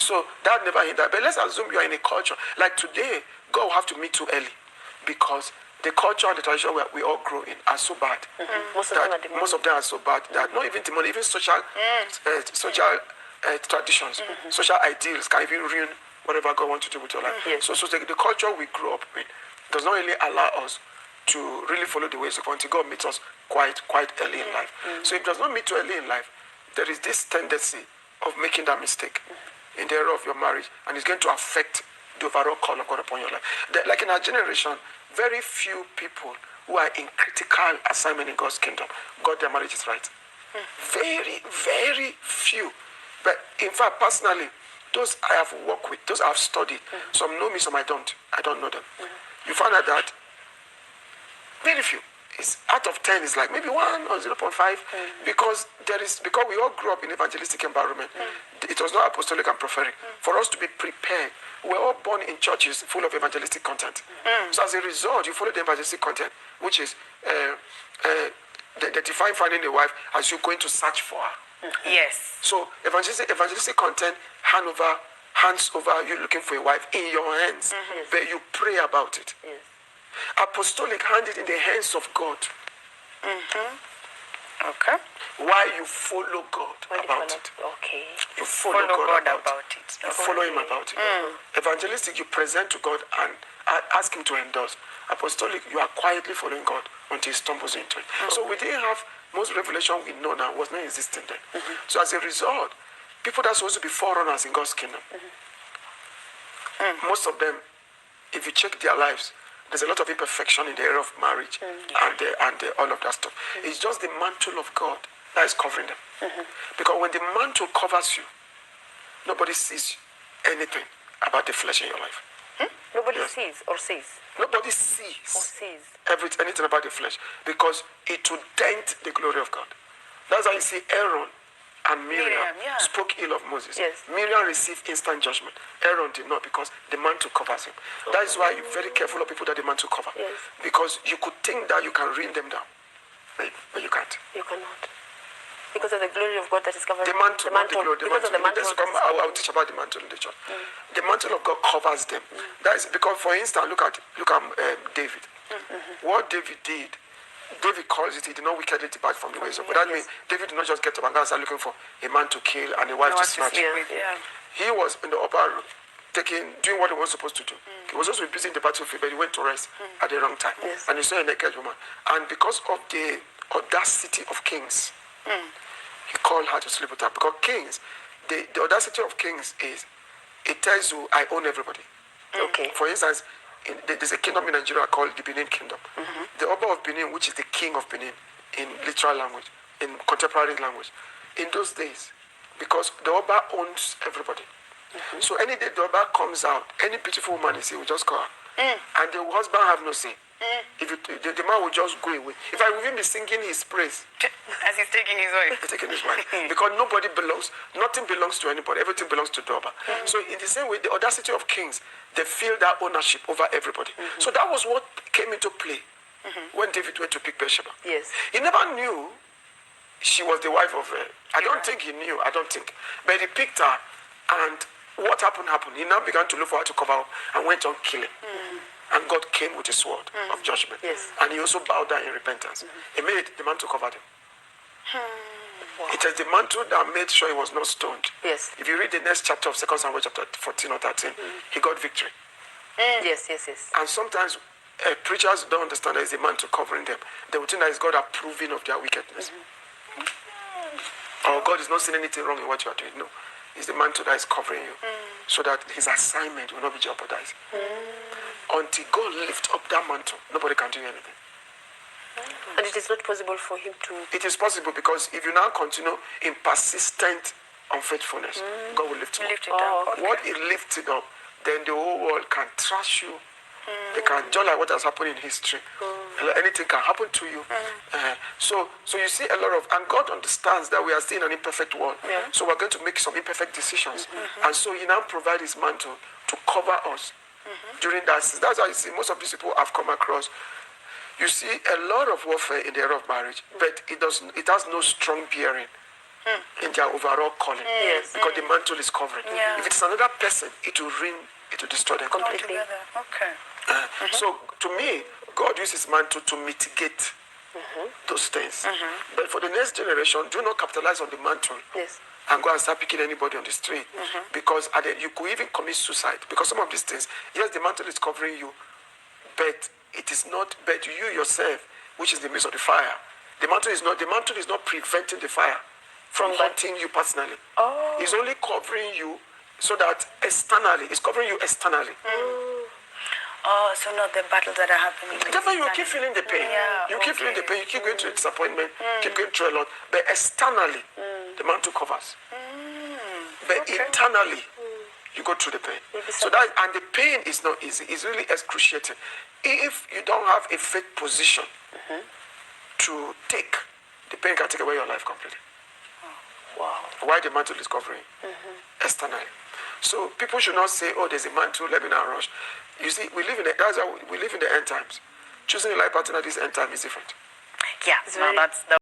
So that never hindered. But let's assume you are in a culture. Like today, God will have to meet too early because the culture and the tradition where we all grow in are so bad. Most of them are so bad that not even demonic, even social traditions, social ideals can even ruin whatever God wants to do with your life. So the culture we grew up in does not really allow us to really follow the ways of God until God meets us quite early in life. So if it does not meet too early in life, there is this tendency of making that mistake in the area of your marriage, and it's going to affect the overall call of God upon your life. Like in our generation, very few people who are in critical assignment in God's kingdom got their marriages right. Very, very few. But in fact, personally, those I have worked with, those I have studied, some know me, some I don't know them. You find out that very few. It's out of 10 is like maybe 1 or 0.5 because we all grew up in evangelistic environment. It was not apostolic and prophetic. For us to be prepared, we're all born in churches full of evangelistic content. So as a result, you follow the evangelistic content, which is the define finding a wife as you going to search for her. Yes. So evangelistic content hands over you looking for a wife in your hands, but you pray about it. Yes. Apostolic hand it in the hands of God. Okay. Why you follow God about it. Okay. You follow God about it. You follow him about it. Evangelistic, you present to God and ask him to endorse. Apostolic, you are quietly following God until he stumbles into it. So we didn't have most revelation we know now was not existing then. So as a result, people that are supposed to be forerunners in God's kingdom, most of them, if you check their lives, there's a lot of imperfection in the area of marriage and all of that stuff. It's just the mantle of God that is covering them. Because when the mantle covers you, nobody sees anything about the flesh in your life. Nobody sees or sees. Nobody sees anything about the flesh because it will dent the glory of God. That's why you see Aaron and Miriam spoke ill of Moses. Yes. Miriam received instant judgment. Aaron did not because the mantle covers him. That is why you're very careful of people that the mantle cover. Yes. Because you could think that you can ring them down, but you can't. You cannot. Because of the glory of God that is covering the mantle. Not the glory. Because of the mantle. I'll teach about the mantle in the church. The mantle of God covers them. That is because, for instance, look at David. What David did. David calls it, he did not wickedly depart from the ways of God. That means David did not just get up and go and start looking for a man to kill and a wife to snatch. He was in the upper room, doing what he was supposed to do. He was also busy in the battlefield, but he went to rest at the wrong time. And he saw a naked woman. And because of the audacity of kings, he called her to sleep with her. Because kings, the audacity of kings is, it tells you, I own everybody. Okay. For instance, there's a kingdom in Nigeria called the Benin Kingdom. The Oba of Benin, which is the king of Benin in literal language, in contemporary language. In those days, because the Oba owns everybody. So any day the Oba comes out, any beautiful woman he will just call her. And the husband have no say. If the man will just go away. If I will even be singing his praise. As he's taking his wife. He's taking his wife. Because nothing belongs to anybody. Everything belongs to the Oba. So in the same way, the audacity of kings, they feel that ownership over everybody. So that was what came into play when David went to pick Bathsheba. Yes. He never knew she was the wife of I don't think he knew. But he picked her, and what happened. He now began to look for her to cover up and went on killing. And God came with a sword of judgment. Yes. And he also bowed down in repentance. He made the mantle cover him. Wow. It is the mantle that made sure he was not stoned. Yes. If you read the next chapter of 2 Samuel chapter 14 or 13, he got victory. Yes. And sometimes preachers don't understand there is a mantle covering them. They would think that it's God approving of their wickedness. Or God is not seeing anything wrong in what you are doing. No. It's the mantle that is covering you. So that his assignment will not be jeopardized. Until God lifts up that mantle, nobody can do anything. And it is not possible for him to... It is possible because if you now continue in persistent unfaithfulness, God will lift it up. What he lifts it up, then the whole world can trash you. They can, just like what has happened in history. Anything can happen to you. So you see a lot of... And God understands that we are still in an imperfect world. So we're going to make some imperfect decisions. And so he now provides his mantle to cover us. During that season. That's why you see most of these people I've come across. You see a lot of warfare in the area of marriage, but it has no strong bearing in their overall calling. Yes. Because the mantle is covering. Yeah. If it's another person, it will destroy them completely. Altogether. Okay. So to me, God uses mantle to mitigate those things. But for the next generation, do not capitalize on the mantle. Yes. And go and start picking anybody on the street. Because you could even commit suicide. Because some of these things, yes, the mantle is covering you, but it is not, but you yourself, which is the midst of the fire. The mantle is not preventing the fire from hunting you personally. Oh. It's only covering you so that externally, it's covering you externally. Oh, so not the battles that are happening. Definitely, you keep feeling the pain. Yeah, You keep feeling the pain. You keep going through disappointment. Keep going through a lot. But externally, the mantle covers. But internally, you go through the pain. So that, and the pain is not easy. It's really excruciating. If you don't have a faith position to take, the pain can take away your life completely. Wow. Why the mantle is covering externally. So people should not say, "Oh, there's a mantle. Let me not rush." You see, we live in the end times. Choosing a life partner at this end time is different. Yeah, It's very- that's the